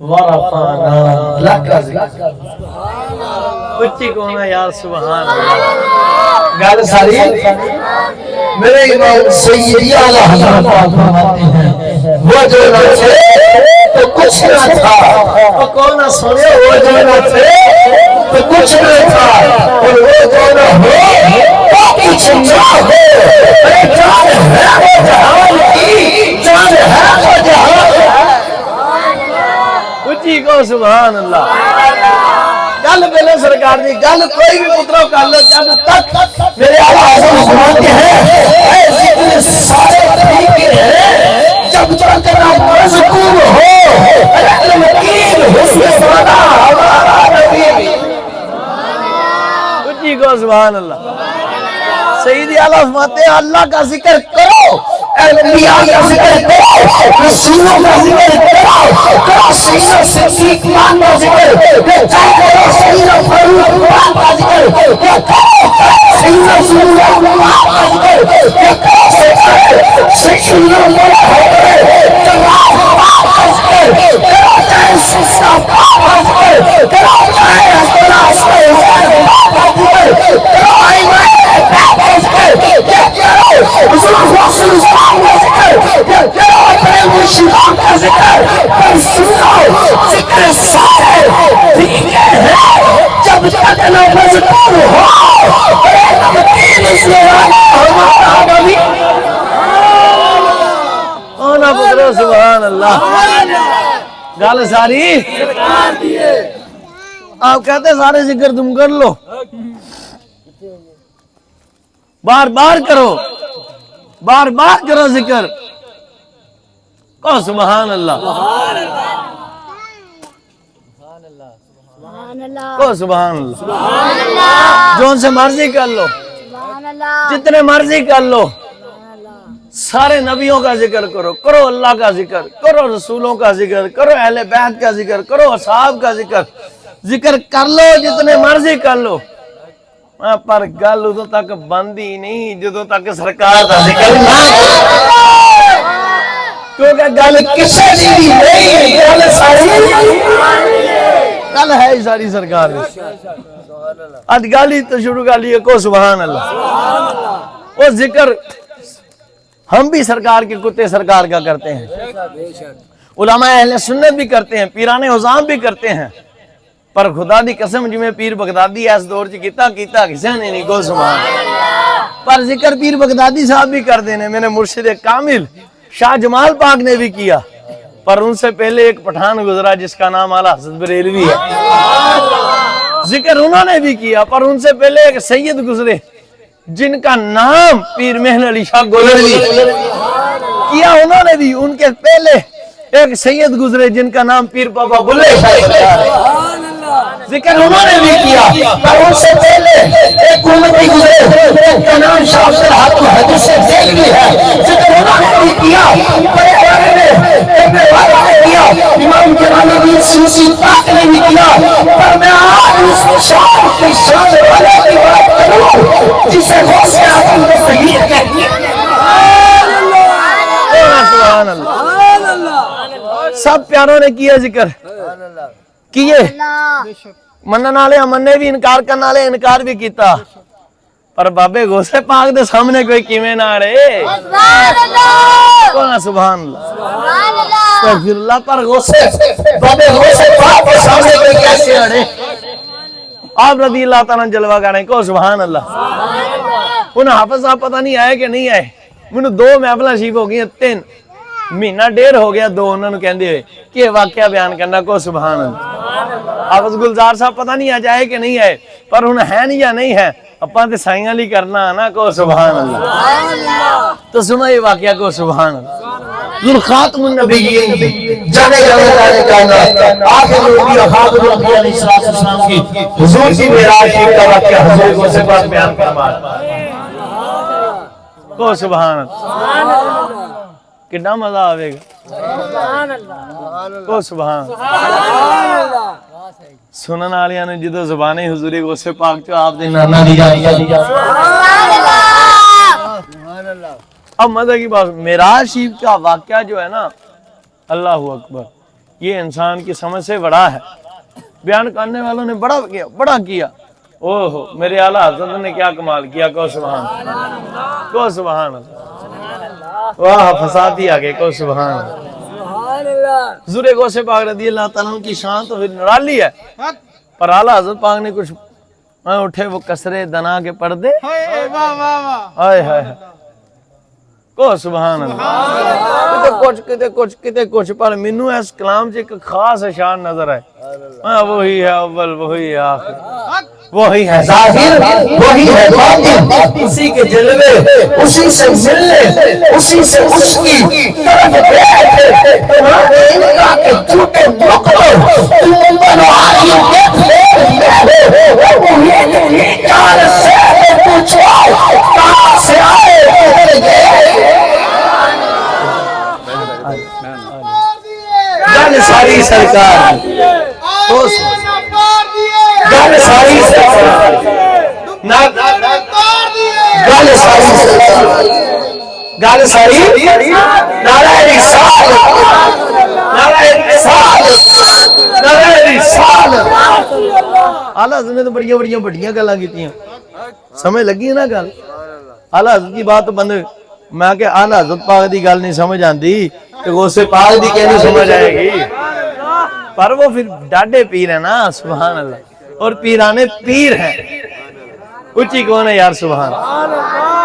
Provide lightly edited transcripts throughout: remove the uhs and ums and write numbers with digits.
ورفعنا لک ذکر. اچھی کہنا یار سبحان اللہ. گل ساری میرے امام سیدی اعلیٰ حضرت پاک فرماتے ہیں وہ جو نہ تھے تو کچھ نہ تھا. وہ کون سنے وہ جو نہ تھے تو کچھ نہ تھا اور وہ جو نہ ہو تو کچھ نہ ہو. جان ہے وہ جہان کی, جان ہے وہ جہان. اچھی کو سبحان اللہ. گل پہلے سرکار دی گل کوئی بھی پترو کر لو جب تک میرے اعلیٰ حضرت فرماتے ہیں اے ذکر سارے طریقے ہیں جب تک نہ مذکور ہو المکین حسن سانا ہمارا نبی. اچھی کو سبحان اللہ. سیدی اعلیٰ فرماتے ہیں اللہ کا ذکر کرو, انبیاء کا ذکر کرو, رسولوں کا ذکر کرو, سیدہ صدیق مان کا ذکر کرو, سیدہ فاروق مان کا ذکر کرو, سیدہ رسول اللہ کا ذکر کرو, سیدہ جب تک نہ مذکور ہو آنا پترو سبحان اللہ. گل ساری آپ کہتے سارے ذکر تم کر لو, بار بار کرو, بار بار کرو ذکر کو سبحان اللہ. کو سبحان اللہ. جو ان سے مرضی کر لو, جتنے مرضی کر لو, سارے نبیوں کا ذکر کرو, کرو اللہ کا ذکر, کرو رسولوں کا ذکر, کرو اہل بیت کا ذکر, کرو اصحاب کا ذکر کر لو, جتنے مرضی کر لو. پر گل ادو تک بندی نہیں جدو تک سرکار کا ذکر نہ کیونکہ گل کسے دی نہیں, گل ساری گل ہے ہی ساری سرکار دی. آج گالی تو شروع کر لیے کو سبحان اللہ. وہ ذکر ہم بھی سرکار کے کتے سرکار کا کرتے ہیں, علماء اہل سنت بھی کرتے ہیں, پیران حضام بھی کرتے ہیں, پر خدا دی قسم جو میں پیر بغدادی اس دور چ کیتا کسے نے نہیں کو سبحان. پر ذکر پیر بغدادی صاحب بھی کر دینے, میرے مرشد کامل شاہ جمال پاک نے بھی کیا, پر ان سے پہلے ایک پٹھان گزرا جس کا نام اعلیٰ حضرت بریلوی ہے, ذکر انہوں نے بھی کیا. پر ان سے پہلے ایک سید گزرے جن کا نام پیر محن علی شاہ گولروی کیا, انہوں نے بھی. ان کے پہلے ایک سید گزرے جن کا نام پیر بابا بلے شاہ ذکر انہوں نے بھی کیا. پر ان سے پہلے ایک امتی گزرے جن کا نام شاہ عبدالحق حدیث دہلوی ہے, ذکر انہوں نے بھی کیا. امام جلال الدین سوسی پاک نے بھی کیا. پر میں آج اس شان کی شان والے کی بات کروں جسے غوث اعظم نے صحیح کہتی ہے. سبحان اللہ. سب پیاروں نے کیا ذکر کیے, منن والے مننے بھی, انکار کرنے والے انکار بھی کیتا. پر بابے غوث پاک دے سامنے کوئی کیویں نہ رہے. سبحان اللہ. استغفر اللہ. پر بابے غوث پاک کے سامنے کوئی کیسے اڑے. آپ رضی اللہ تعالیٰ جلوہ کریں کو سبحان اللہ. انہیں حافظ صاحب پتہ نہیں آئے کہ نہیں آئے, مجھے 2 محفلیں شیف ہو گئی, 3 مہینہ 1.5 ہو گیا, 2 انہوں نے کہندے ہوئے کہ واقعہ بیان کرنا کو سبحان اللہ. حافظ گلزار صاحب پتہ نہیں آج آئے کہ نہیں آئے, پر انہیں ہے نہیں یا نہیں ہے, اپاں تے سائیاں لی کرنا نا کو سبحان اللہ. تو سنو یہ واقعہ کو سبحان اللہ. ذوالخاتم النبیین جانے جانے کائنات آخر نبی و خاتم الانبیاء علیہ السلام کی حضور کی معراج کا واقعہ حضور کو سے پاس بیان فرمایا کو سبحان اللہ. کتنا مزہ آوے گا کو سبحان اللہ. سنن والیاں نے جدو زبان حضور غوث پاک جو آپ دے نانا دی جانی. اب مزہ کی بات, معراج شریف کا واقعہ جو ہے نا, اللہ اکبر, یہ انسان کی سمجھ سے بڑا ہے. بیان کرنے والوں نے بڑا کیا. اوہ میرے اعلیٰ حضرت نے کیا کمال کیا. کو سبحان اللہ, کو سبحان اللہ. واہ فسادی آگے. کو سبحان اللہ. حضور غوث پاک رضی اللہ تعالیٰ عنہ کی شان تو پھر نرالی ہے, پر اعلیٰ حضرت پاک نے کچھ اٹھے وہ کسرے دنا کے پردے. ہائے ہائے. کو سبحان اللہ. کتے کچھ پر مینوں اس کلام سے ایک خاص شان نظر ہے. وہی ہے اول, وہی ہے آخر, وہی ہے ظاہر, وہی ہے باطن. اسی کے جلوے, اسی سے ملنے, اسی سے اس کی طرف دیکھتے تمہارے انکا کے جھوٹے مقبر تم بنو آدم دیکھتے وہی جان سے پوچھو کہاں سے آئے ادھر گئے. گل ساری سرکار, گل ساری سرکار, گل ساری سرکار, گل ساری نعرہ رسالت, نعرہ رسالت, نعرہ رسالت. اعلیٰ حضرت نے تو بڑیاں گلاں کیتیاں, سمجھ لگی ہے نا گل. اعلیٰ حضرت کی بات بند, میں کہ اعلیٰ حضرت پاک دی گل نہیں سمجھ آندی تو غوث پاک دی کہنی سمجھ آئے گی. پر وہ پھر ڈاڈے پیر ہیں نا. سبحان اللہ. اور پیرانے پیر ہیں. اچھی کون ہے یار. سبحان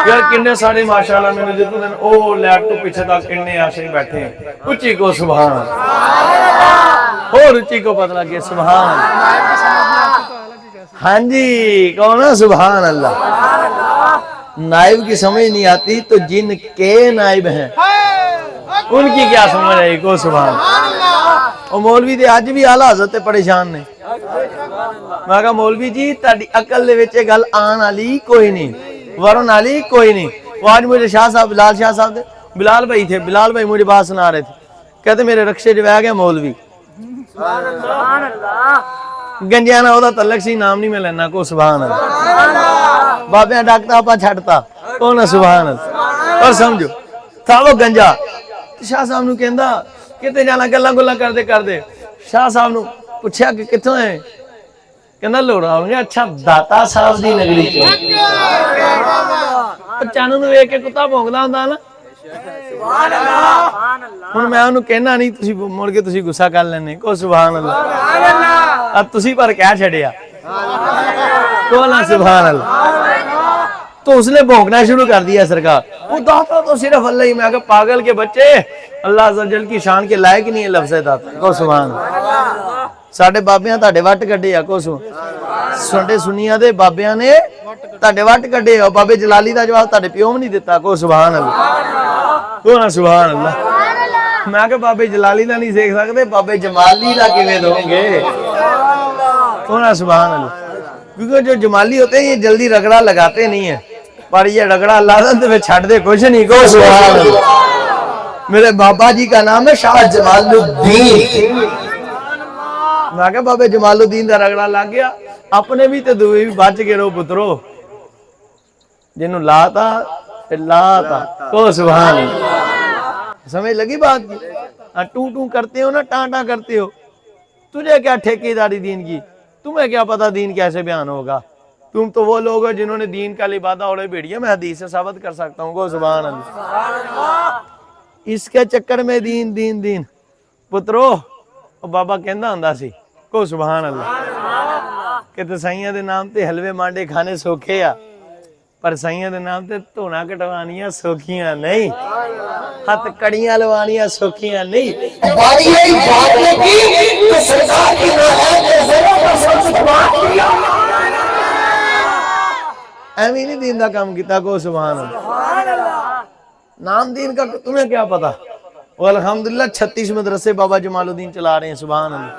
یار کنے سارے ماشاءاللہ میں نے جتنے دن او لیپ تو پیچھے تک کنے آشے بیٹھے ہیں. اچھی کو سبحان اللہ, اور اچھی کو پتہ لگے. سبحان اللہ. ہاں جی کون ہے. سبحان اللہ. نائب کی سمجھ نہیں آتی تو جن کے نائب ہیں ان کی کیا سمجھ آئی. کو سبحان اللہ. اور مولوی دے آج بھی اعلیٰ حضرت پریشان نے. میں کہا مولوی جی تاڑی عقل دے وچے گل آن علی کوئی نہیں, ورن علی کوئی نہیں. وہ آج مجھے شاہ صاحب, بلال شاہ صاحب, بلال بھائی تھے, بلال بھائی مجھے بات سنا رہے تھے. کہتے میرے رکشے جو ہے گیا مولوی گنجیانا ہوتا تعلق سی نام نہیں میں لینا. کو سبحان اللہ. بابیاں ڈاکتا پا چھڑتا کون. سبحان اللہ. اور سمجھو تھا وہ گنجا. شاہ صاحب نو کہندا کتے جانا گلاں کر دے. شاہ صاحب نو پوچھا کہ کتوں ہے. کہندا لوڑا ہوں. اچھا داتا صاحب دی نگری چ. چانو نو ویکھ کے کتا بھونکدا ہوندا نا. ہن میں انہوں کہنا نہیں تسی مڑ کے تسی غصہ کر لینے. کو سبحان اللہ. اب تسی پر کیا چھڑیا. کو نا سبحان اللہ. تو اس نے بھونکنا شروع کر دیا سرکار. وہ داتا تو صرف اللہ ہی. میں کہا پاگل کے بچے, اللہ عز و جل کی شان کے لائق نہیں ہے لفظ داتا. کو سبحان اللہ. ساڑھے بابیاں تاڑے وٹ کڈے. کو ساڑھے سنیاں دے بابیاں نے تاڑے وٹ کڈے. اور بابے جلالی دا جواب تاڑے پیوم نہیں دیتا. کو سبحان اللہ. کو نا سبحان اللہ. میں کہا بابے جلالی دا نہیں دیکھ سکتے, بابے جمالی دا کیویں دوں گے. کو نا سبحان اللہ. کیونکہ جو جمالی ہوتے ہیں یہ جلدی رگڑا لگاتے نہیں ہیں, پر یہ رگڑا اللہ دے چھڑ دے کچھ نہیں. کو سبحان اللہ. میرے بابا جی کا نام ہے شاہ جمال الدین. میں کہا بابے جمال الدین دا رگڑا لگ گیا, اپنے بھی تے دوئے بھی بچ کے رو پترو. جنہوں لاتا پھر لاتا. کو سبحان اللہ. سمجھ لگی بات کی. ٹوں کرتے ہو نا, ٹاں کرتے ہو. تجھے کیا ٹھیکے داری دین کی, تمہیں کیا پتا دین کیسے بیان ہوگا. تم تو وہ لوگ ہو جنہوں نے دین کا لبادہ اوڑے بھیڑیا. میں حدیث سے ثابت کر سکتا ہوں. کو سبحان اللہ. اس کے چکر میں دین پترو. بابا کہندا ہوندا سی. کو سبحان اللہ. کہ سائیاں دے نام تے حلوے مانڈے کھانے سوکھے آ, پر سائیاں دے نام تے دھونا کٹوانیاں سوکھیاں نہیں, ہاتھ کڑیاں لوانیاں سوکھیاں نہیں. باری ہے بات کی تو سرکار کی ایویں نہیں دین دا کام کیتا. کو سبحان اللہ. نام دین کا تمہیں کیا پتا. اور الحمدللہ 36 مدرسے بابا جمال الدین چلا رہے ہیں. سبحان اللہ.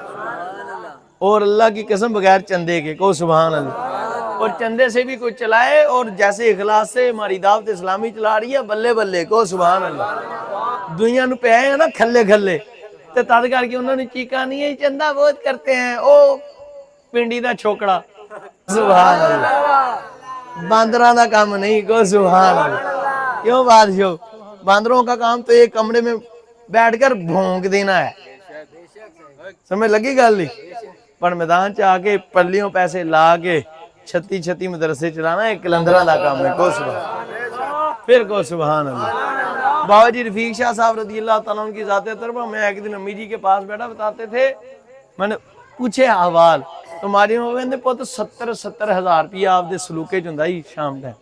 اور اللہ کی قسم بغیر چندے کے. کو سبحان اللہ. اور چندے سے بھی کوئی چلائے اور جیسے اخلاص سے ہماری دعوت اسلامی چلا رہی ہے بلے بلے. کو سبحان اللہ. دنیا نو پہ آئے ہیں نا کھلے تو تد کر کے انہوں نے چیکا نہیں ہے چندہ بہت کرتے ہیں. او پنڈی دا چھوکڑا. سبحان اللہ. باندران دا کام نہیں. کو سبحان اللہ. کیوں بادشاہ, باندروں کا کام تو ایک کمرے میں بیٹھ کر بھونک دینا ہے. سمجھ لگی گل نہیں؟ پر میدان چ آ کے پلیوں پیسے لا کے 36 مدرسے چلانا ایک کلندرہ دا کام ہے. کو سبحان پھر کو سبحان اللہ. بابا جی رفیق شاہ صاحب رضی اللہ تعالیٰ عنہ کی ذات طرفہ، میں ایک دن امی جی کے پاس بیٹھا، بتاتے تھے، میں نے پوچھے احوال تو ماری ہو گئے پوت 70 ہزار روپیہ آپ دے سلوکے چ ہوندا ہی شام ٹائم،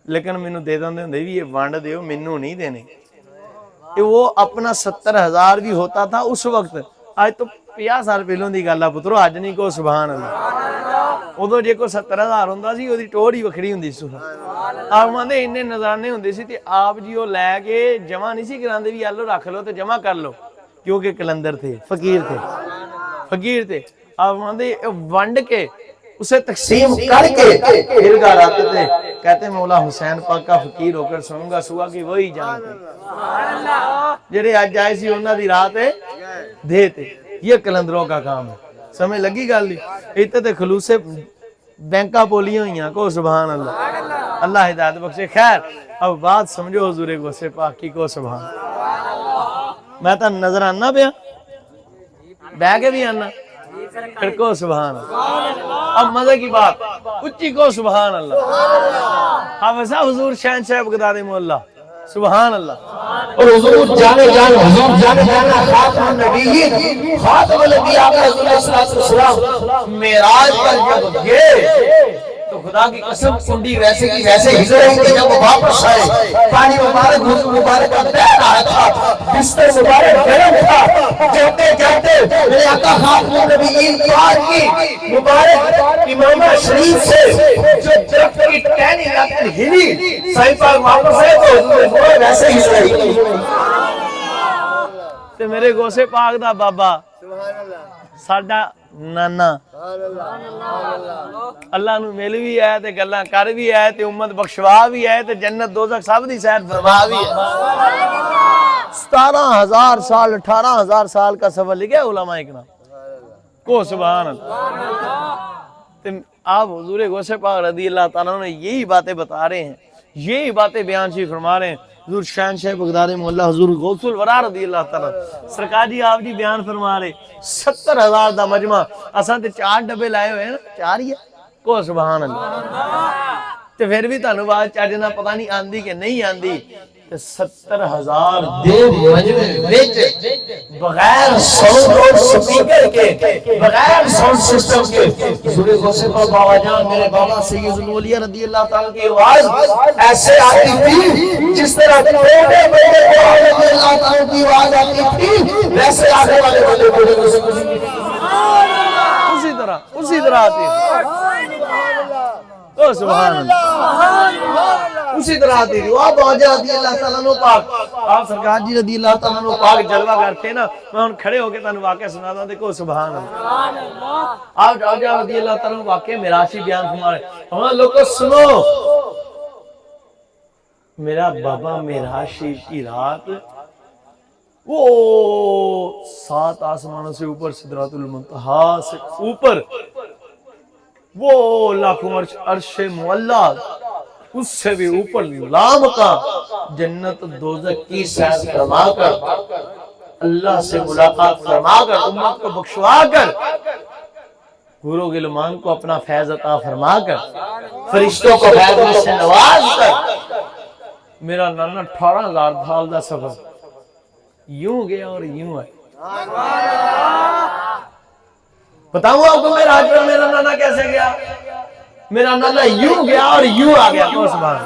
لیکن مینوں دے دیندے ہوندے بھی یہ ونڈ دیو، مینوں نہیں دینے. وہ اپنا 70 ہزار بھی ہوتا تھا اس وقت، آج تو 50 سال پہلوں دی گل ہے پترو، اج نہیں. کو سبحان اللہ. ادو جے کو 70 ہزار ہوندا سی اودی ٹوڑ ہی وکھری ہوندی سی. آپ ماندے اننے نظرانے ہوندے سی تے آپ جی وہ لے کے جمع نہیں سی کراندے بھی آلو رکھ لو تے جمع کر لو، کیونکہ کلندر تھے، فقیر تھے. آپ ماندے ونڈ کے اسے تقسیم کر کے پھر گھر آتے تھے، کہتے مولا حسین پاک کا فقیر ہو کر سنوں گا صبح کی وہی جانتے جڑے آج آئے سی انہاں دی رات دیتے. یہ کلندروں کا کام ہے. سمجھ لگی گل نہیں؟ اتنے تے خلوص بینکاں پولیاں ہوئی ہیں. کو سبحان اللہ. اللہ ہدایت بخشے. خیر اب بات سمجھو حضور غوث پاک کی. کو سبحان. میں تا نظر آنا پیا بہ کے بھی آنا پھر. کو سبحان اللہ. اب مزے کی بات اچھی. کو سبحان اللہ. حافظ حضور شہنشاہ بغداد مولا. سبحان اللہ. اور حضور جانے جانا خاتم النبیین خاتم الانبیاء رسول اللہ صلی اللہ علیہ وسلم معراج پر جب گئے تو خدا کی قسم کنڈی ویسے کی ویسے ہل رہی تھی. جب وہ واپس آئے پانی مبارک حضور مبارک کا بہ رہا تھا، بستر مبارک گرم تھا. جاتے میرے آقا خاتم النبیین پاک کی مبارک امامہ شریف سے جو درخت کی ٹہنی رکھ کر ہلی، سائیں پاک واپس آئے تو حضور ویسے ہل رہی تھی. تے میرے غوث پاک دا بابا ساڈا نانا اللہ نو مل بھی ہے تے گلاں کر بھی ہے تے امت بخشوا بھی ہے تے جنت دوزخ سب دی سیر فرما بھی ہے. 17,000 سال 18,000 سال کا سفر لکھا علماء اکرام. کو سبحان اللہ. آپ حضور غوث پاک رضی اللہ تعالیٰ نے یہی باتیں بتا رہے ہیں، یہی باتیں بیان شریف فرما رہے ہیں. حضور شہنشاہ بغداد مولا حضور غوث الورا رضی اللہ تعالیٰ سرکار جی آپ جی بیان فرما رہے 70,000 دا مجمع. اساں تے 4 ڈبے لائے ہوئے ہیں نا، 4 ہی ہے. کو سبحان اللہ. تے پھر بھی تانوں بات چاجنا پتہ نہیں آندی کہ نہیں آندی. 70,000 دے مجمع وچ بغیر ساؤنڈ اور سپیکر کے، بغیر ساؤنڈ سسٹم کے حضور غوث پاک بابا جان میرے بابا سید الاولیاء رضی اللہ تعالیٰ کی آواز ایسے آتی تھی جس طرح چھوٹے بڑے رضی اللہ تعالیٰ کی آواز آتی تھی ویسے آگے والے بڑے بڑے اسی طرح آتی ہے. او سبحان اللہ. اسی طرح آتی تھی. آپ آجا رضی اللہ تعالیٰ عنہ پاک، آپ سرکار جی رضی اللہ تعالیٰ عنہ پاک جلوہ کرتے نا، میں ان کھڑے ہو کے تنہوں واقعہ سنا دا. دیکھو سبحان اللہ. آپ آجا رضی اللہ تعالیٰ عنہ واقعہ میراشی بیان فرمائے. ہمارے لوگوں سنو، میرا بابا میراشی کی رات وہ 7 آسمانوں سے اوپر سدرات المنتہا سے اوپر وہ لاکھوں عرش معلا، اس سے بھی اوپر لامکان جنت دوزخ کی سیر فرما کر اللہ سے ملاقات فرما کر امت کو بخشوا کر گورو غلمان کو اپنا فیض عطا فرما کر فرشتوں کو فیض سے نواز کر میرا نانا 18,000 سال دا سفر یوں گیا اور یوں ہے. بتاؤں آپ کو میرا آج پر میرا نانا کیسے گیا؟ میرا نانا یوں گیا اور یوں آ گیا. تو سبحان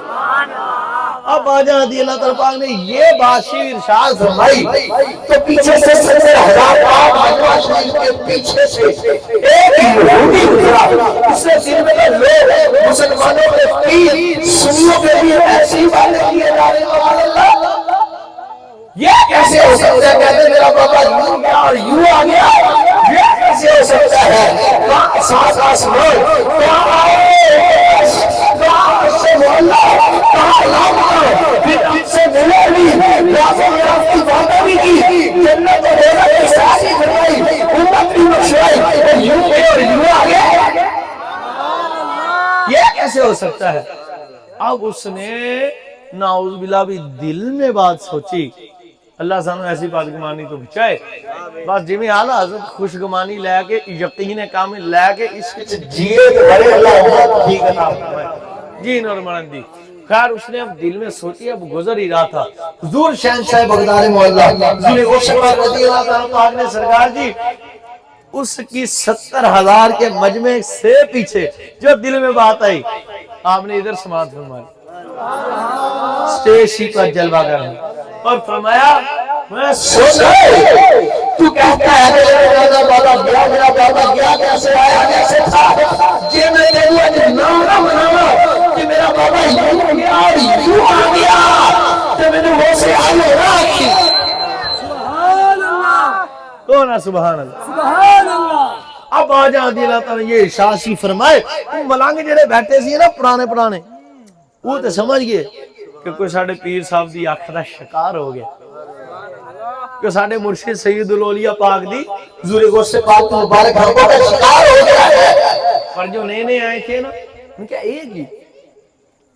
اب آجا رضی اللہ تعالیٰ نے یہ بات شریف ارشاد فرمائی تو پیچھے سے 70,000 آپ مجمع شریف کے پیچھے سے ایک یہودی گزرا. اس نے دل میں لوگ مسلمانوں کے پیر سنیوں کے لیے ایسی باتیں کیے جا رہے ہیں. اللہ یہ کیسے ہو سکتا ہے؟ کہتے میرا بابا یوں گیا اور یوں آ گیا. یہ کیسے ہو سکتا ہے؟ کہاں ساس آسمان، کہاں آئے، کہاں سے محلہ، کہاں لامکان، پھر ان سے ملے بھی، رازوں میں آپ کی باتیں بھی کی، جنت و روزہ کی ساری فرمائی، امت بھی بخشوائی، اور یوں گئے اور یوں آ گئے. یہ کیسے ہو سکتا ہے؟ اب اس نے نعوذ باللہ بھی دل میں بات سوچی، اللہ سانو ایسی بدگمانی تو بچائے بس جی میں آلہ حضرت خوشگمانی لے کے یقین کامل لے کے اس کے جیے تو بڑے اللہ ٹھیک عطا فرمائے جی نور مرندی خیر اس نے اب دل میں سوچی اب گزر ہی رہا تھا حضور شہنشاہ بغداد مولا حضور غوث رضی اللہ تعالیٰ پاک نے سرکار جی اس کی 70,000 کے مجمع سے پیچھے جو دل میں بات آئی آپ نے ادھر سماعت فرمائی اسٹیج پر جلوہ گر اور فرمایا میں سن تو کہتا ہے میرا بابا گیا میرا بابا گیا کیسے آیا کیسے تھا یہ میں کہوں کہ نہ مناوا کہ میرا بابا یوں گیا اور یوں آ گیا تو میں نے وہ سے آئے راکی سبحان اللہ کون ہے سبحان اللہ سبحان اللہ اب آجا دی اللہ تعالیٰ یہ شاسی فرمائے وہ ملانگے جڑے بیٹھے سی نا پرانے وہ تو سمجھ گئے کہ کوئی ساڑھے پیر صاحب دی آنکھ دا شکار ہو گیا کہ ساڑھے مرشد سید الاولیاء پاک دی حضور غوث پاک مبارک ہموں کا شکار ہو گیا ہے پر جو نئے آئے تھے نا ان کیا ایک ہی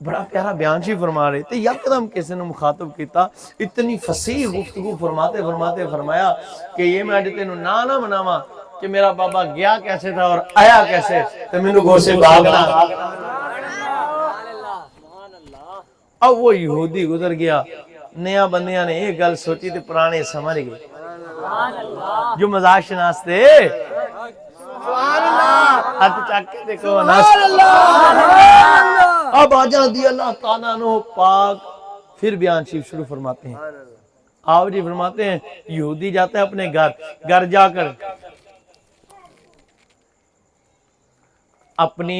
بڑا پیارا بیان شی فرما رہے تھے یکدم کسی نے مخاطب کیتا اتنی فصیح گفتگو فرماتے فرمایا کہ یہ میں آج تینوں نہ مناوا کہ میرا بابا گیا کیسے تھا اور آیا کیسے تو میں نے غوث بھاگنا اب وہ یہودی گزر گیا نیا بندیاں نے ایک گل سوچی تھی پرانے سمجھ گئے جو مزاق شناس تھے ہاتھ چاک کے دیکھو اب آجا دی اللہ تعالیٰ نو پاک پھر بیان شیف شروع فرماتے ہیں آؤ جی فرماتے ہیں یہودی جاتا ہے اپنے گھر جا کر اپنی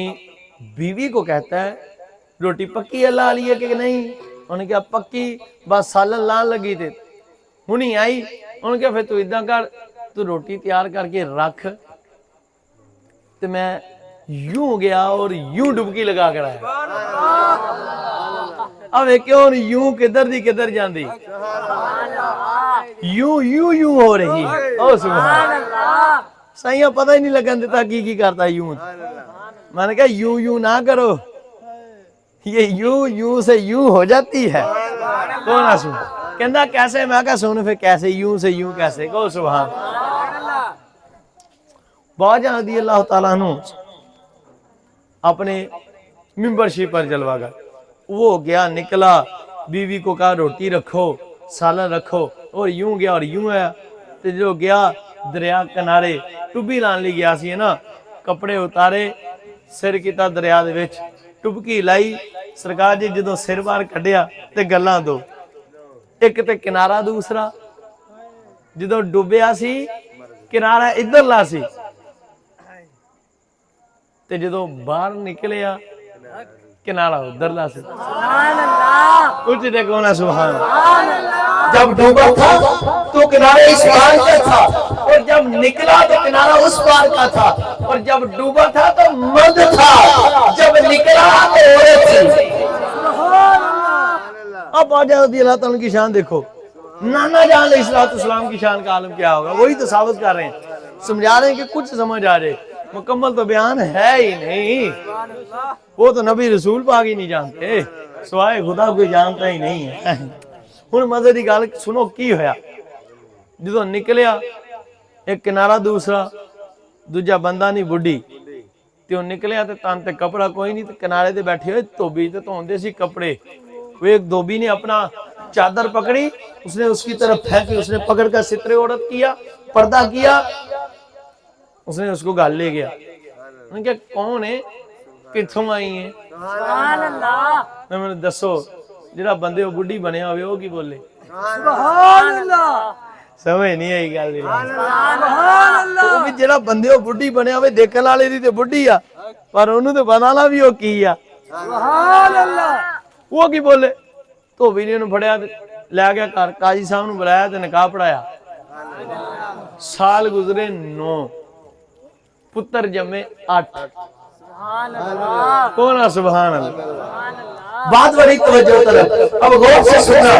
بیوی کو کہتا ہے روٹی پکی اللہ علیہ کہ نہیں انہوں نے کہا پکی بس سالن لان لگی تھے ہونی آئی انہوں نے کہا پھر تو ادھا کر تو روٹی تیار کر کے رکھ تو میں یوں گیا اور یوں ڈبکی لگا کر آیا اب ایک اور یوں کدھر دی کدھر جان دی یوں ہو رہی او سبحان اللہ سائیاں پتہ ہی نہیں لگن دیتا کی کرتا یوں میں نے کہا یوں نہ کرو یہ یوں سے یوں ہو جاتی ہے کون آسو کہندہ کیسے میں کہا سونے پھر کیسے یوں سے یوں کیسے کہو سبحان باجا رضی اللہ تعالیٰ عنہ اپنے ممبرشپ پر جلوہ گا وہ گیا نکلا بیوی کو کہا روٹی رکھو سالن رکھو اور یوں گیا اور یوں آیا تو جو گیا دریا کنارے ٹوبی لان لی گیا سی ہے نا کپڑے اتارے سر کیتا دریا دے وچ ٹبکی لائی سرکار جی جدو سر بار کھڑیا تے گلاں دو ایک تے کنارہ دوسرا جدو ڈوبیا سی کنارہ ادھر لا سی تے جدو باہر نکلیا کنارہ ادھر لا سی سبحان اللہ کچھ دیکھو نا سبحان اللہ جب ڈوبا تھا تو کنارہ اس پار کا تھا اور جب نکلا تو کنارہ اس پار کا تھا اور جب ڈوبا تھا تو مرد تھا جب نکلا تو عورت تھی اب آجا رضی اللہ تعالیٰ کی شان دیکھو نانا جان علیہ السلام کی شان کا عالم کیا ہوگا وہی تو ثابت کر رہے ہیں سمجھا رہے ہیں کہ کچھ سمجھ آ جائے مکمل تو بیان ہے ہی نہیں وہ تو نبی رسول پاک ہی نہیں جانتے سوائے خدا کوئی جانتا ہی نہیں ہے ہن مزے دی گل سنو کی ہویا جدو نکلیا ایک کنارہ دوسرا دوجا بندہ نہیں بڈھی تیوں نکلیا تے تان تے کپڑا کوئی نہیں تے کنارے تے بیٹھے ہوئے توبی تے توندے سی کپڑے وہ ایک دھوبی نے اپنا چادر پکڑی اس نے اس کی طرف پھینکی اس نے پکڑ کر سترے عورت کیا پردہ کیا اس نے اس کو گال لے گیا انہوں نے کہا کون ہے کتھوں آئی ہیں سبحان اللہ میں نے دسو جڑا بندے وہ بڈھی بنے ہوئے وہ کی بولے سبحان اللہ سمجھ نہیں آئی گل سبحان اللہ جڑا بندے وہ بڈھی بنے ہوئے دیکھن والے دی تے بڈھی آ پر انہوں تے بنانا بھی وہ کی آ سبحان اللہ وہ کی بولے تو بھی نے پھڑیا لے گیا گھر قاضی صاحب نو بلایا تے نکاح پڑھایا سال گزرے 9 پتر جمے 8 سبحان اللہ کون سبحان اللہ بات بڑی توجہ طرف اب غور سے سننا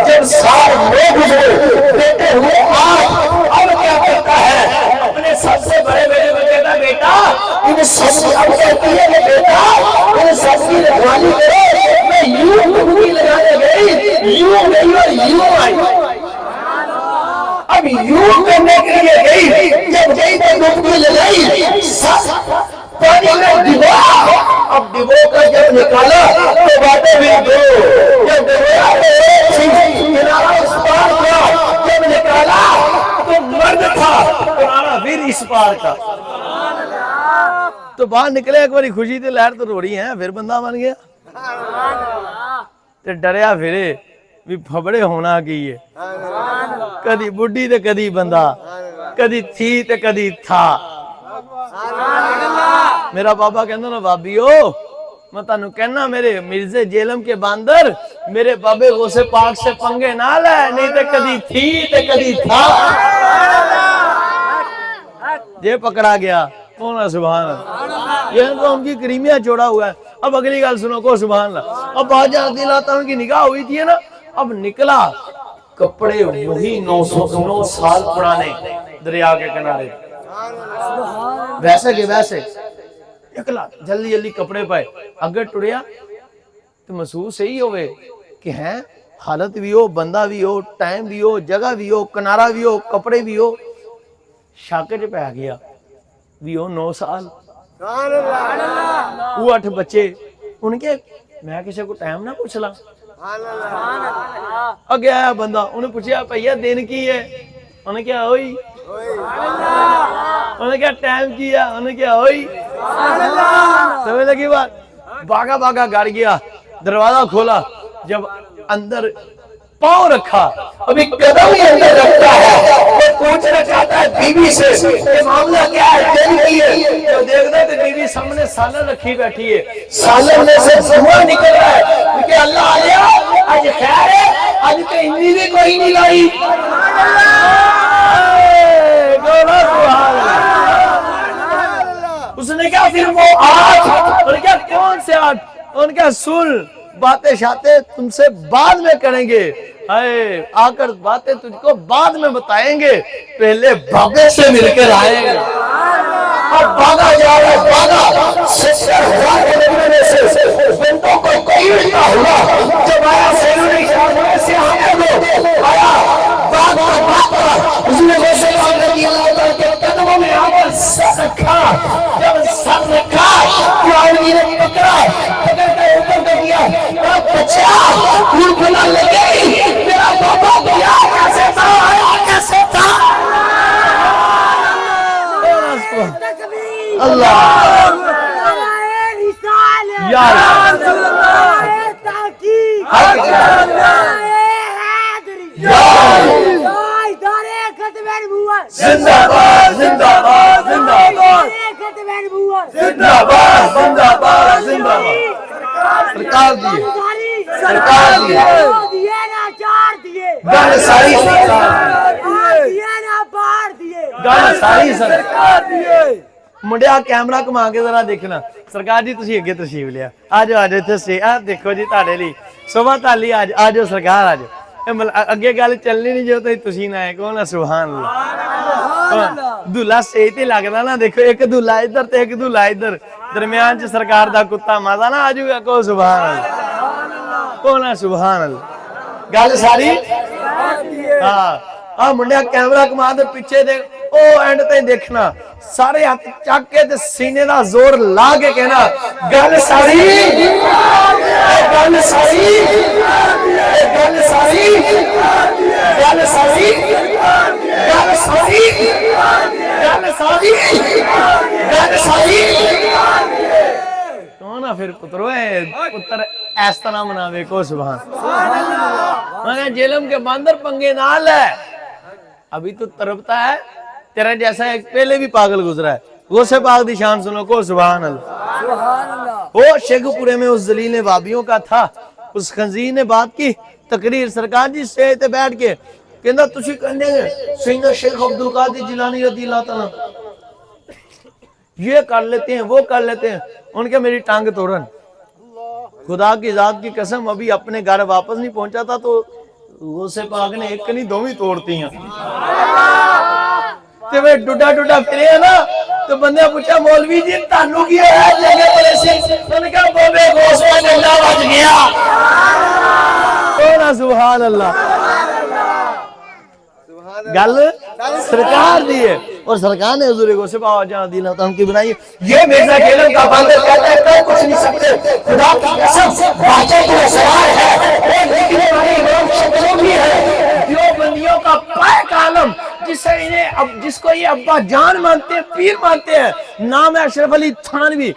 جب سال 9 گزرے بیٹے ہوئے 8 اب کیا کرتا ہے اپنے سب سے بڑے بیٹے کو کہتا بیٹا انہیں سب کی اب کہتی ہے کہ بیٹا انہیں سب کی رکھوالی کرو میں یوں ڈبکی لگانے گئی یوں گئی اور یوں آئی اب یوں کرنے کے لیے گئی، جب گئی تو ڈبکی لگائی، پانی میں ڈبا، اب ڈبو کا جب نکالا تو باتیں بھی دو، جب ڈبویا تو ایک تھی، کنارہ اس پار کا، جب نکالا تو مرد تھا، کنارہ پھر اس پار کا۔ تو باہر نکلے ایک باری خوشی تے لہر تو رو رہی ہیں، پھر بندہ بن گیا تے ڈریا پھرے بھی پھبڑے ہونا کی ہے، کدی بڈی تے کدی بندہ، کدی تھی تے کدی تھا۔ میرا بابا کہنا نا بابیو میں تانوں کہنا میرے مرزے جیلم کے باندر میرے بابے غوث پاک سے پنگے نہ لے، نہیں تے کدی تھی تے کدی تھا۔ یہ پکڑا گیا کون ہے سبحان اللہ، یہ تو ان کی کریمیہ چھوڑا ہوا ہے۔ اب اگلی گال سنو کو سبحان اللہ۔ اب باجا رضی اللہ تعالیٰ کی نگاہ ہوئی تھی نا، اب نکلا کپڑے وہی 909 سال پرانے دریا کے کنارے، ویسے کے ویسے نکلا جلدی جلدی کپڑے پائے، اگر ٹڑیا تو محسوس یہی ہوئے کہ ہیں حالت بھی ہو، بندہ بھی ہو، ٹائم بھی ہو، جگہ بھی ہو، کنارہ بھی ہو، کپڑے بھی ہو، شاکر پہ آ گیا بھی ہو 9 سال، وہ 8 بچے، ان کے میں کسی کو ٹائم نہ پوچھ لا، اگے آیا بندہ انہیں پوچھیا پہیا دن کی ہے، انہیں کیا ہوئی، انہیں کیا ٹائم کیا، انہیں کیا ہوئی، سمجھ لگی بات، باگا باگا گھر گیا، دروازہ کھولا، جب اندر پاؤں رکھا، ابھی قدم ہی اندر رکھتا ہے، وہ پوچھنا چاہتا ہے بیوی سے کہ معاملہ کیا ہے، دن کی ہے، جو دیکھتا ہے کہ بیوی سامنے سالن رکھی بیٹھی ہے، سالن میں سے دھواں نکل رہا ہے کہ اللہ آلیا آج خیر ہے، آج تو ہندی بھی کوئی نہیں لائی۔ اس نے کہا پھر وہ آج، اور کیا کون سے آج، ان کا سن باتیں شاتیں تم سے بعد میں کریں گے، آ کر باتیں تجھ کو بعد میں بتائیں گے، پہلے بابے سے مل کر آئیں گے۔ اب باغا جا رہا ہے، باغا 70,000 کے لگنے سے بندوں کو کوئی ملتا ہوا، جب آیا سیلونی شاہدہ سے آنے دو، آیا باغا باغا، اس نے غوث پاک رضی اللہ تعالیٰ کے قدموں میں آور سر رکھا، جب سر رکھا تو آدمی نے پکڑا، پکڑ کے اوپر کر دیا، بچہ پھول پھلا لگے، میرا بابا بیا کیسے تھا، آیا کیسے تھا، اللہ یا زندہ باد زندہ باد زندہ باد زندہ باد زندہ باد زندہ باد، سرکار دیے، سرکار دیے، گانے ساری سرکار گانا ساری سرکار دیے۔ منڈیا کیمرہ کما کے ذرا دیکھنا، سرکار جی تسی اگے تشریف لیا، آجو آجو تسی دیکھو جی تاڑے لی صبح تالی آجو سرکار آجو، اگے گل چلنی نہیں جو تسی نہ ہے کون ہے سبحان اللہ۔ دلہا سیت ہی لگنا نا، دیکھو ایک دلہا ادھر تے ایک دلہا ادھر، درمیان چ سرکار دا کتا مزہ نہ آجو گا کو سبحان اللہ، کون ہے سبحان اللہ، گل ساری ہاں منڈیا کیمرہ کما دے پیچھے دیکھ، او اینڈ تے دیکھنا، سارے ہاتھ چاک کے تے سینے دا زور لا کے کہنا گل ساری گل ساری گل ساری گل ساری گل ساری گل ساری گل ساری، کون ہے پھر پترو پتر ایس طرح مناوے کو سبحان اللہ، جیلم کے باندر پنگے نال ہے، ابھی تو تربتا ہے تیرا جیسا ایک پہلے بھی پاگل گزرا ہے، غوث پاک دی شان سنو کو سبحان اللہ۔ وہ شیخ پورے میں اس ذلیل وابیوں کا تھا، اس خنزیر نے بات کی تقریر، سرکار جی سے تے بیٹھ کے کہنا تسی کہنے گے سیدنا شیخ عبدالقادر جیلانی رضی اللہ تعالیٰ یہ کر لیتے ہیں وہ کر لیتے ہیں، ان کے میری ٹانگ توڑن، خدا کی ذات کی قسم ابھی اپنے گھر واپس نہیں پہنچا تھا تو غوث پاک نے ایک نہیں دو بھی توڑتی ہیں، تے وہ ڈوڈا ڈوڈا پھرے ہیں نا، تو بندے پوچھا مولوی جی تانوں کی ہے جگہ پڑے سے، انہوں نے کہا بابے غوث پاک اللہ بچ گیا، سبحان اللہ گل سرکار دی ہے اور سرکار نے حضور غوث پاک جان دی اللہ کی بنائی. یہ مرزا جیلم کا بندر کہتا ہے کوئی کچھ نہیں سکتے. خدا کی قسم باچے کو سوال ہے اور لکھنے والے امام شکلوں بھی ہے. دیوبندیوں کا پاک عالم جس کو یہ ابا جان مانتے ہیں, پیر مانتے ہیں, نام ہے اشرف علی تھانوی,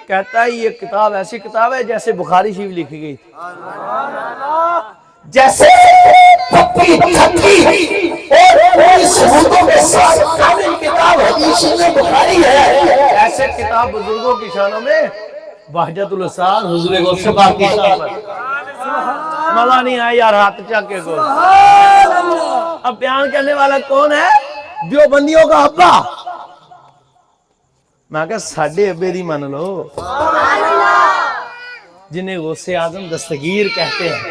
کہتا ہے یہ کتاب ایسی کتاب ہے جیسے بخاری شریف لکھی گئی, جیسے پپی تھکی اور کوئی ثبوتوں کے ساتھ کامل کتاب حدیث میں بخاری ہے. ایسے کتاب بزرگوں کی شانوں میں بہجت الاسرار حضور غوث پاک کی شان پر. مزہ نہیں آیا یار ہاتھ چک کے کو. اب بیان کرنے والا کون ہے؟ دیوبندیوں کا ابا. میں کہا ساڑھے ابے دی مان لو جنہیں غوث اعظم دستگیر کہتے ہیں.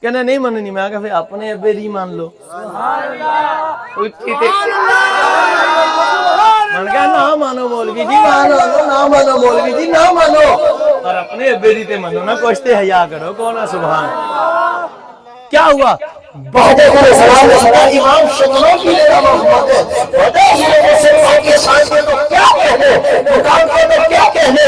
کہنا نہیں مننی, میں کہا پھر اپنے ابے دی مان لو. میں کہا نہ مانو مولوی جی, مانو نہ مانو مولوی جی, نہ مانو, اور اپنے ابے دی تے منو نا, کوشتے حیا کرو. کون ہے سبحان. کیا ہوا؟ بہتے کو سلام رسول امام شکلوں کی لینا محمد ہے. بہتے ہی سے پاکی شان کے تو کیا کہنے, مقام کے تو کیا کہنے.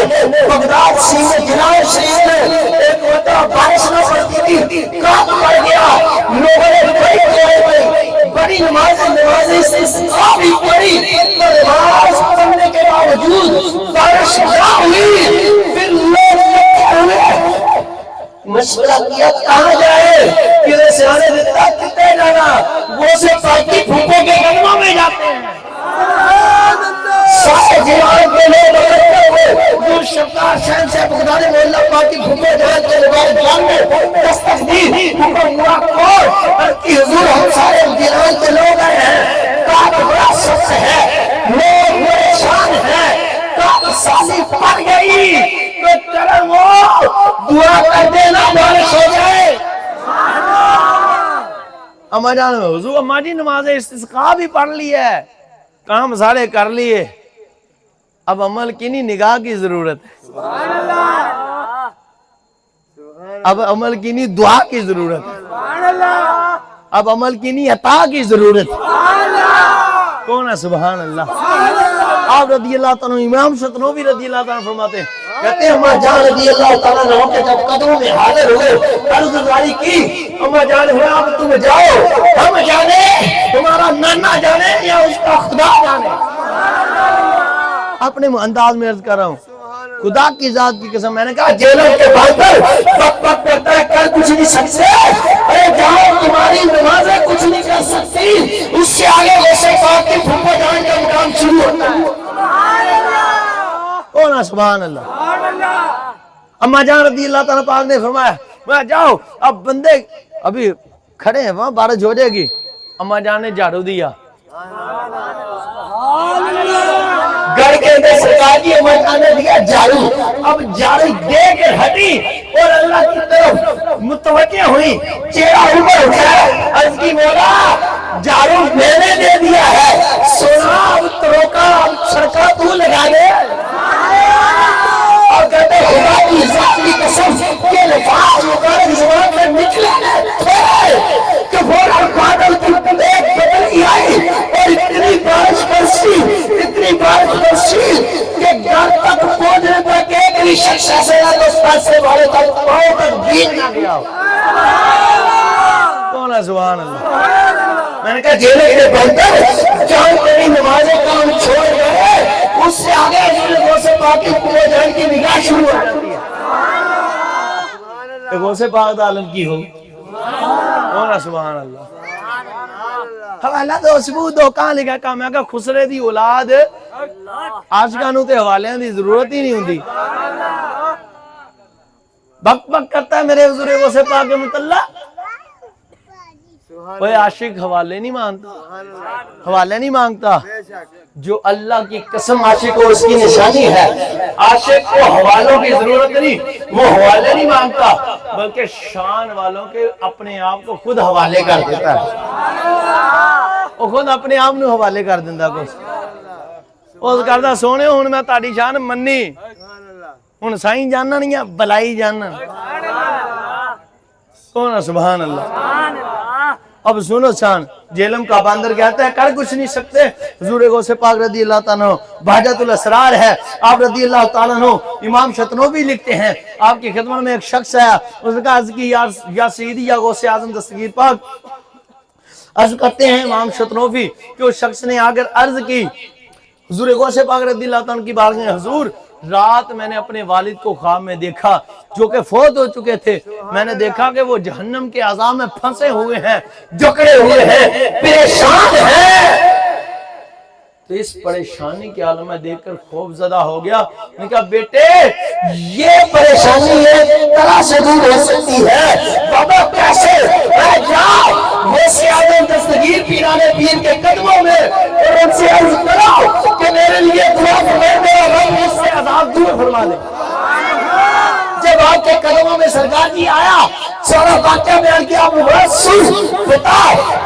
بغداد سینے جنان شریف میں ایک وقتہ بارش نہ پڑتی تھی, کام پڑ گیا. لوگوں نے بڑی قیادت بڑی نماز استسقاء پڑھی, نماز پڑھنے کے باوجود بارش نہ ہوئی. پھر لوگ ہوئے مشورہ کیا کہاں جائے, کیونکہ سیانے دیتا کتے جانا, وہ سے پاکی پھوپوں کے قدموں میں جاتے ہیں. سارے جیوان کے لوگ اکٹھے ہوئے, جو شبکار شہن سے بغداد مولا پاکی پھوپوں جہاں کے لبار جان میں دستک دی. پھوپوں مورا کون اور کی حضور ہم سارے جیوان کے لوگ آئے ہیں. کاک بڑا شخص ہے, لوگ پریشان ہیں, کاک سالی پڑ گئی تو کرم ہو دعا کر دینا بارش ہو جائے. اما جان حضور اما جی نماز استسقاء بھی پڑھ لی ہے, کام سارے کر لیے, اب عمل کی نہیں نگاہ کی ضرورت ہے. اب عمل کی نہیں دعا کی ضرورت ہے. اب عمل کی نہیں عطا کی ضرورت ہے. کون ہے سبحان اللہ. آپ رضی اللہ تعالیٰ امام شطنوبی رضی اللہ تعالیٰ فرماتے ہیں, کہتے ہیں اماں جان رضی اللہ تعالیٰ عنہ کے جب قدموں میں حاضر ہوئے, عرض گزاری کی, اماں جان ہوئے اب تم جاؤ, ہم جانے تمہارا نانا جانے یا اس کا خدا جانے. اپنے انداز میں عرض کر رہا ہوں, خدا کی ذات کی قسم, میں نے کہا جیلوں کے باندر پک پک کرتا ہے, کر کچھ نہیں سکتے. ارے جاؤ تمہاری نمازیں کچھ نہیں کر سکتی, اس سے آگے ویسے پاک کی پھوپو جان کا مقام شروع ہوتا ہے. کون ہے سبحان اللہ. اما جان رضی اللہ تعالیٰ پاک نے فرمایا میں جاؤ, اب بندے ابھی کھڑے ہیں وہاں, بارش ہو جائے گی. اما جان نے جھاڑو دیا, گھر کے اندر سرکار کی اماں جان نے دیا جھاڑو. اب جھاڑو دے کے ہٹی اور اللہ کی طرف متوجہ ہوئی, چہرہ اوپر اٹھایا, عرض کی مولا جھاڑو میں نے دے دیا ہے, سونا اب تروکا سرکار تو لگا دے. اور کہتے خدا کی ذات کی قسم کے لفاظ مقارن زبان میں نکلے تھے کہ فوراً بادل کی ایک بدلی آئی اور اتنی بارش برسی کہ گھر تک پہنچنے تک ایک بھی شخص ایسے نہ تو سر سے بھارے تک پاؤں تک بیچ نہ گیا. کون ہے سبحان اللہ. میں نے کہا جیلے کے بندر جہاں تیری نمازیں کام چھوڑ گئے, اس سے آگے حضور غوث پاک کی پورے جان کی نگاہ شروع ہو جاتی ہے. کہ غوث پاک دا عالم کی ہو. کون ہے سبحان اللہ. حوالہ دو ثبوت دو کہاں لکھا کہا, میں کہا خسرے دی اولاد عاشقانوں تے حوالے دی ضرورت ہی نہیں ہوندی. بک بک کرتا ہے میرے حضور غوث پاک کے متعلق. کوئی عاشق حوالے نہیں مانگتا, حوالے نہیں مانگتا. جو اللہ کی قسم عاشق کو اس کی نشانی ہے, عاشق کو حوالوں کی ضرورت نہیں, وہ حوالے نہیں مانگتا بلکہ شان والوں کے اپنے آپ کو خود حوالے کر دیتا ہے. وہ خود اپنے آپ نو حوالے کر دیتا کچھ. اس کرتا سونے ہوں میں تاری شان منی, ہوں سائیں جاننا نہیں ہے بلائی جاننا. کون ہے سبحان اللہ. اب سنو شان، جہلم کا باندر کہتا ہے کر کچھ نہیں سکتے. حضور غوث پاک رضی اللہ تعالیٰ بہجت الاسرار ہے، آپ رضی اللہ تعالیٰ امام شطنوبی لکھتے ہیں آپ کی خدمت میں ایک شخص آیا، اس نے کہا عرض کی یا سیدی یا غوث اعظم دستگیر پاک. عرض کرتے ہیں امام شطنوبی کہ اس شخص نے آگر عرض کی حضور غوث پاک رضی اللہ تعالیٰ کی بارگاہ میں، حضور رات میں نے اپنے والد کو خواب میں دیکھا جو کہ فوت ہو چکے تھے. میں نے دیکھا کہ وہ جہنم کے عذاب میں پھنسے ہوئے ہیں، جکڑے ہوئے ہیں، پریشان ہیں. تو اس پریشانی کے عالم میں دیکھ کر خوف زدہ ہو گیا. میں نے کہا بیٹے یہ پریشانی ایک طرح سے دور ہو سکتی ہے. بابا کیسے؟ جاؤ غوث اعظم دستگیر پیرانے پیر کے قدموں میں اور ان سے عرض کرو کہ میرے لیے دعا فرمائے، میرا رب اس سے عذاب دور فرما دے. جب آپ کے قدموں میں سرکار جی آیا، سارا واقعہ بیان کیا. آپ بتا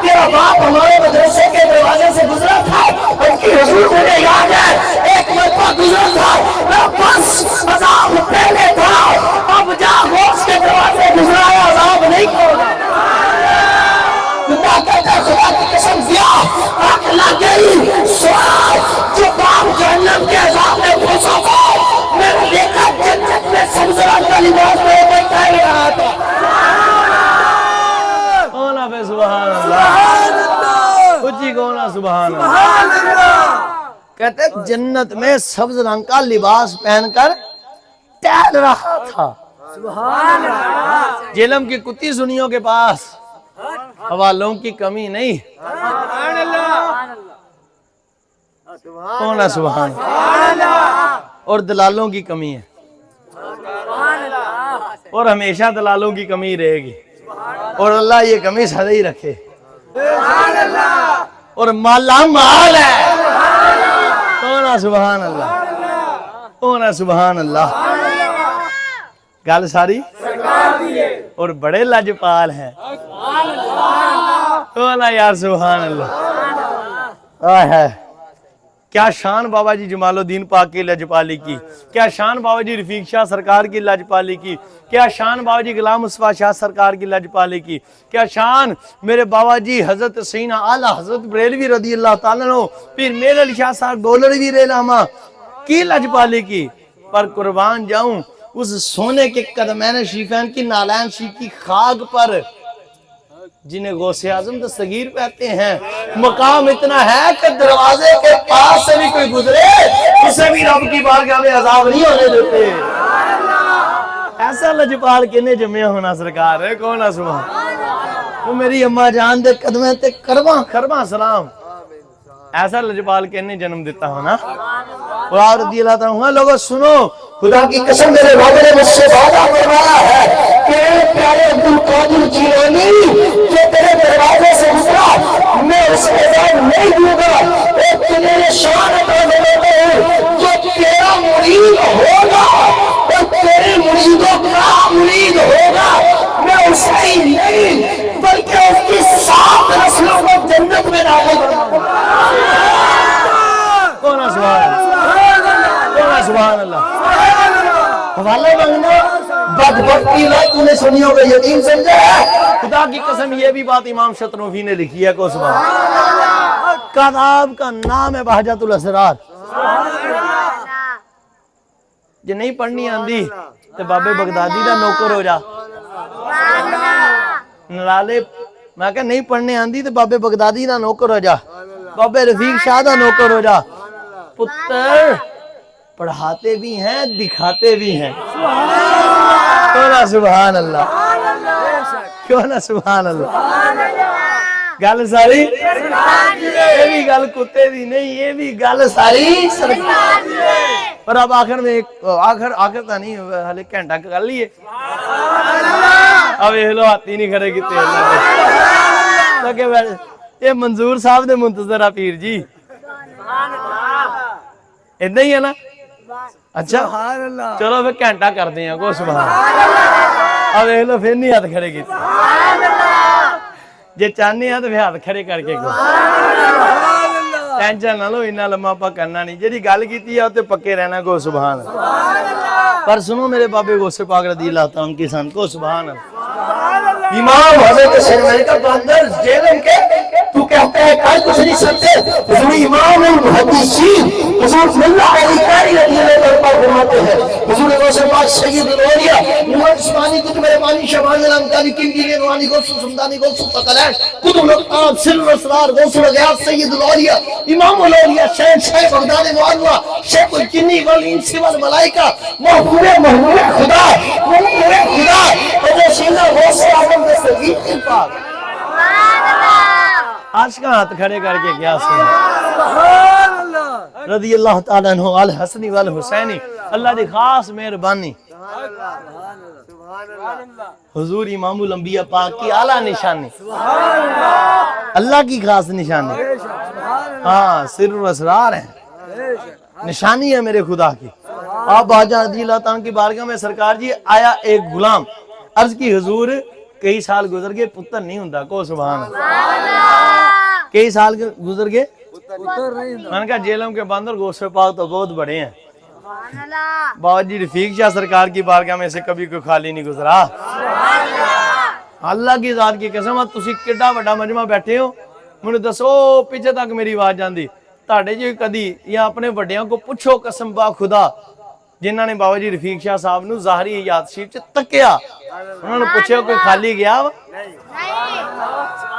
تیرا باپ ہمارے مدرسے کے دروازے سے گزرا تھا، ان کی حضور مجھے یاد ہے ایک مرتبہ گزرا تھا، میں بس عذاب پہلے تھا، اب جا غوث کے دروازے گزرا ہے، عذاب نہیں ہوگا. خدا کی قسم دیا آنکھ لگ گئی. سوال جو باپ جہنم کے عذاب میں پھنسا تھا، میں نے دیکھا جنت میں سبزران کا لباس میں بیٹھا ہی رہا تھا. کونا پہ سبحان اللہ، اچھی کونا سبحان اللہ. کہتے جنت میں سبز رنگ کا لباس پہن کر ٹہل رہا تھا. جہلم کی کتی سنیوں کے پاس حوالوں کی کمی نہیں. کونا سبحان اللہ. اور دلالوں کی کمی ہے، اور ہمیشہ دلالوں کی کمی رہے گی، اور اللہ یہ کمی سدا ہی رکھے. اور مالا مال ہے. کونا سبحان اللہ، کونا سبحان اللہ. گل ساری اور بڑے لاجپال ہیں. کونا یار سبحان اللہ. ہے کیا شان بابا جی جمال الدین پاک کی لجپالی کی، کیا شان بابا جی رفیق شاہ سرکار کی لجپالی کی، کیا شان بابا جی غلام مصطفیٰ شاہ سرکار کی لجپالی کی، کیا شان میرے بابا جی حضرت سینہ اعلیٰ حضرت بریلوی رضی اللہ تعالیٰ عنہ پھر میرے علی شاہ صاحب گولروی ریلامہ کی لجپالی کی. پر قربان جاؤں اس سونے کے قدمین شریفین کی نالین شریف کی خاک پر جنہیں غوث اعظم دستگیر کہتے ہیں. مقام اتنا ہے کہ دروازے کے پاس سے بھی کوئی گزرے اسے بھی رب کی بارگاہ میں عذاب نہیں ہونے دیتے. ایسا لجپال کنے جمعہ ہونا سرکار ہے. کونا سبحان. وہ میری اماں جان دے قدمیں تے کرباں سلام. ایسا لجپال کنے جنم دیتا ہونا. اور آپ رضی اللہ تعالیٰ لوگوں سنو، خدا کی قسم میرے رب نے مجھ سے وعدہ فرمایا ہے کہ پیارے عبدالقادر جیلانی جو تیرے دروازے سے گزرا میں اس کے عذاب نہیں دوں گا. ایک تیرے شان عطا فرماتا ہوں جو تیرا مرید ہوگا اور تیرے مریدوں کا مرید ہوگا میں اسے ہی نہیں بلکہ اس کی 7 نسلوں کو جنت میں داخل کروں گا. کونا سبحان اللہ، کونا سبحان اللہ. حوالہ مانگنا بدبختی نہ تو نے سنیوں کا یقین سمجھا ہے. خدا کی قسم یہ بھی بات امام شطنوفی نے لکھی ہے. کو سبحان. کتاب کا نام ہے بہجت الاسرار. جے نہیں پڑھنی آندی تو بابے بغدادی دا نوکر ہو جا. نرالے میں کہا نہیں پڑھنے آندی تو بابے بغدادی دا نوکر ہو جا، بابے رفیق شاہ دا نوکر ہو جا. پتر پڑھاتے بھی ہیں دکھاتے بھی ہیں. کونا سبحان اللہ، کونا سبحان اللہ. گل ساری یہ بھی گل کتے دی نہیں، یہ بھی گل ساری سرکار. اور اب آخر میں آخر تا نہیں ہلے گھنٹہ کر لیے. اب یہ لو ہاتھی نہیں کھڑے کتے یہ منظور صاحب دے منتظر آ پیر جی ادھا ہی ہے نا. اچھا چلو پھر گھنٹہ کر دیں کو سبحان. اب یہ لو پھر نہیں ہاتھ کھڑے کیتے. جے چاہنے ہیں تو پھر ہاتھ کھڑے کر کے ٹینشن نہ لو، اتنا لمحہ پا کرنا نہیں. جی گل کیتی ہے تو پکے رہنا. کو سبحان. پر سنو میرے بابے غوث پاک رضی اللہ تعالیٰ کی سن. کو سبحان. امام حضرت سلمان کا بندر جیلم کے تو کہتا ہے کل کچھ نہیں سکتے. حضور امام المحدثین حضور ملا علی قاری رضی اللہ عنہ فرماتے ہیں حضور غوث پاک سید الاولیاء امام عثمانی کتب رحمانی شمال الامدانی کندی روانی غوث سمدانی غوث ثقلین کتب الاقطاب سر الاسرار غوث الغیاث سید الاولیاء امام الاولیاء شہنشاہ بغداد معلوہ شیخ الجنی والانس والملائکہ محبوب خدا حضرت سیدنا غوث اعظم دستگیر پاک. آج کا ہاتھ کھڑے کر کے کیا سنا رضی اللہ تعالیٰ عنہ الحسنی والحسینی اللہ دی خاص مہربانی حضور امام الانبیاء پاک کی اعلیٰ نشانی اللہ کی خاص نشانی ہاں سر و اسرار ہیں نشانی ہے میرے خدا کی. آپ باجہ رضی اللہ تعالیٰ کی بارگاہ میں سرکار جی آیا ایک غلام عرض کی حضور کئی سال گزر گئے پتر نہیں ہوندا کو سبحان اللہ کئی سال گزر گئے میں نے کہا جیلم کے باندر غوث پاک تو بہت بڑے ہیں بابا جی رفیق شاہ سرکار کی بارگاہ میں سے کبھی کوئی خالی نہیں گزرا. اللہ کی ذات کی قسم تسی کڈا بڑا مجمع بیٹھے ہو مجھے دسو پیچھے تک میری آواز جاندی تاڑے جی کدی یا اپنے بڑیاں کو پوچھو قسم با خدا جنہاں نے بابا جی رفیق شاہ صاحب نو ظاہری یاد شریف چ تکیا انہوں نے پوچھے کوئی خالی گیا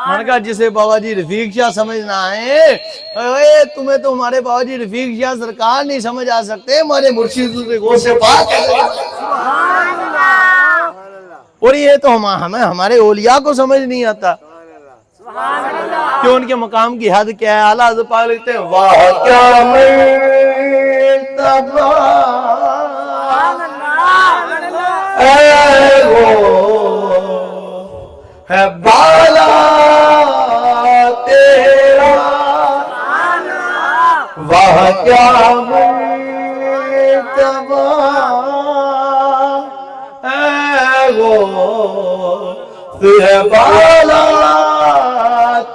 میں نے کہا جسے بابا جی رفیق شاہ سمجھنا ہے تمہیں تو ہمارے بابا جی رفیق شاہ سرکار نہیں سمجھ آ سکتے ہمارے مرشد غوث پاک اور یہ تو ہمیں ہمارے اولیاء کو سمجھ نہیں آتا کہ ان کے مقام کی حد کیا ہے. اعلیٰ حضرت پاک لکھتے ہیں واہ کیا مرتبہ اے وہ ہے بالا تیرا واہ کیا مرتبہ اے وہ ہے بالا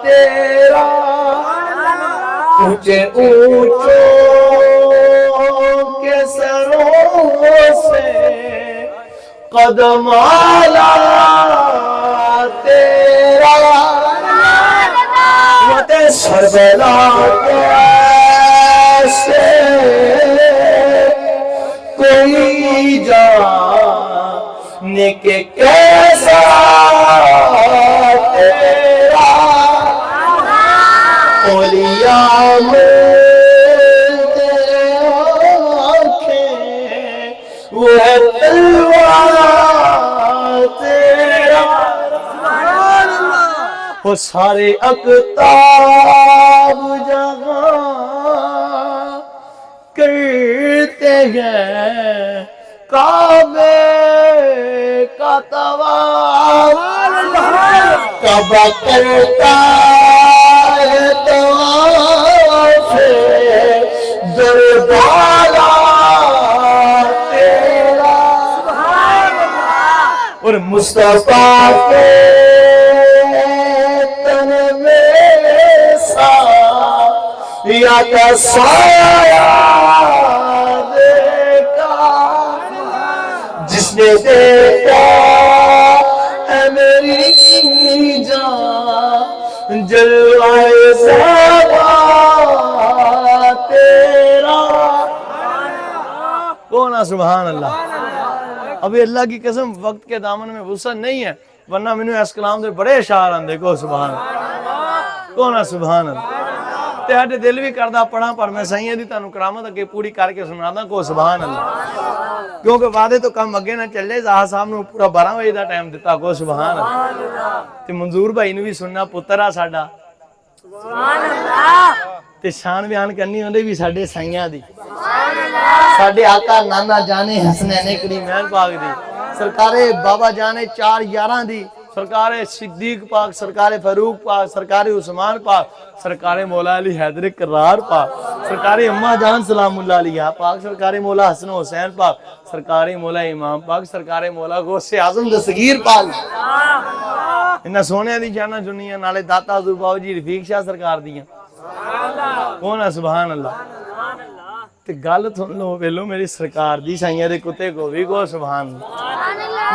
تیرا اونچے اونچوں کے سروں سے قدم آلا تیرا وتے سربلا کیسے کوئی جانے کے کیسا تیرا اولیاء ملتے آنکھیں وہ ہے تلوار تیرا وہ سارے اقطاب جہاں کرتے ہیں کعبے کا طواف کعبہ کرتا ہے طواف دربارا تیرا اور مصطفیٰ کے تن میں سایہ کا سایہ دیکھا جس نے دیکھا ہے میری جان جلوائے زیبا تیرا. کون ہے سبحان اللہ. ابھی اللہ کی قسم وقت کے دامن میں وسعت نہیں ہے ورنہ میں نے اس کلام سے بڑے اشعار آندے کو سبحان اللہ. کون ہے سبحان اللہ. تیرے دل بھی کردہ پڑھا پر میں سائیں دی تانوں کرامت اگے پوری کر کے سنانا کو سبحان اللہ. کیونکہ وعدے تو کم اگے نہ چلے زاہد صاحب نے پورا 12 بجے دا ٹائم دیتا کو سبحان اللہ. تے منظور بھائی نے بھی سننا پتر آ ساڈا سبحان اللہ تے شان بیان کرنی ہوندے بھی ساڈے سائیاں دی سبحان اللہ ساڈے آقا نانا جانے حسنین کریمین پاک دی سرکار بابا جانے 411 دی سرکار صدیق پاک سرکار فاروق پاک سرکار عثمان پاک سرکار مولا علی حیدر کرار پاک سرکار امہ جان سلام اللہ علیہ پاک سرکار مولا حسن حسین پاک سرکار مولا امام پاک سرکار مولا غوث اعظم دستگیر پاک انہاں سونے دی جانا جنیاں نالے داتا حضور باو جی رفیق شاہ سرکار دیاں کون ہے سبحان اللہ. تے گل سن لو پہلو میری سرکار دی سائیاں دے کتے کو بھی کو سبحان اللہ.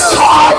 7